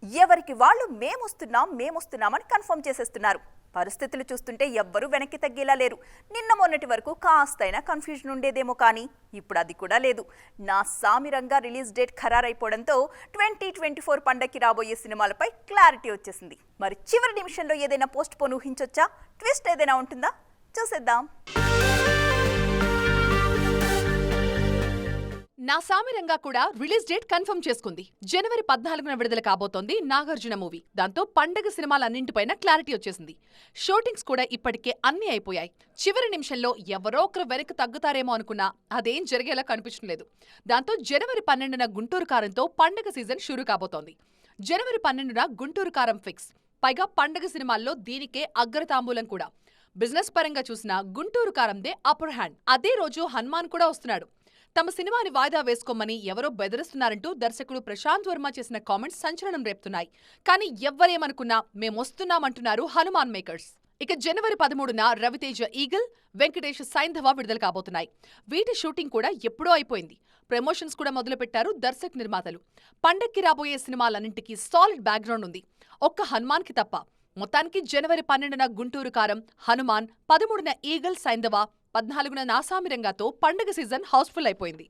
ఎవరికి వాళ్ళు మేమొస్తున్నామని కన్ఫర్మ్ చేసేస్తున్నారు. పరిస్థితులు చూస్తుంటే ఎవ్వరూ వెనక్కి తగ్గేలా లేరు. నిన్న మొన్నటి వరకు కాస్తైనా కన్ఫ్యూజన్ ఉండేదేమో కానీ ఇప్పుడు అది కూడా లేదు. నా సామిరంగా రిలీజ్ డేట్ ఖరారైపోవడంతో 2024 పండగకి రాబోయే సినిమాలపై క్లారిటీ వచ్చేసింది. మరి చివరి నిమిషంలో ఏదైనా పోస్ట్ పోన్ ఊహించొచ్చా? ట్విస్ట్ ఏదైనా ఉంటుందా? చూసేద్దాం. నా సామిరంగా కూడా రిలీజ్ డేట్ కన్ఫర్మ్ చేసుకుంది. జనవరి 14న విడుదల కాబోతోంది నాగార్జున మూవీ. దాంతో పండగ సినిమాలన్నింటిపైన క్లారిటీ వచ్చేసింది. షూటింగ్స్ కూడా ఇప్పటికే అన్నీ అయిపోయాయి. చివరి నిమిషంలో ఎవరో ఒకరు వెనక్కి తగ్గుతారేమో అనుకున్నా అదేం జరిగేలా కనిపించడం లేదు. దాంతో జనవరి 12న గుంటూరు కారంతో పండగ సీజన్ షురూ కాబోతోంది. జనవరి 12న గుంటూరు కారం ఫిక్స్. పైగా పండగ సినిమాల్లో దీనికే అగ్రతాంబూలం కూడా. బిజినెస్ పరంగా చూసినా గుంటూరు కారందే అప్పర్ హ్యాండ్. అదే రోజు హనుమాన్ కూడా వస్తున్నాడు. తమ సినిమాని వాయిదా వేసుకోమని ఎవరో బెదిరిస్తున్నారంటూ దర్శకుడు ప్రశాంత్ వర్మ చేసిన కామెంట్స్ సంచలనం రేపుతున్నాయి. కానీ ఎవ్వరేమనుకున్నా మేమొస్తున్నామంటున్నారు హనుమాన్ మేకర్స్. ఇక జనవరి 13న రవితేజ ఈగల్, వెంకటేష్ సైంధవ విడుదల కాబోతున్నాయి. వీటి షూటింగ్ కూడా ఎప్పుడో అయిపోయింది. ప్రమోషన్స్ కూడా మొదలుపెట్టారు దర్శక నిర్మాతలు. పండక్కి రాబోయే సినిమాలన్నింటికీ సాలిడ్ బ్యాక్గ్రౌండ్ ఉంది, ఒక్క హనుమాన్కి తప్ప. మొత్తానికి జనవరి 12న గుంటూరు కారం, హనుమాన్, 13న ఈగల్ సైంధవ, 14న నా సామిరంగాతో పండగ సీజన్ హౌస్ఫుల్ అయిపోయింది.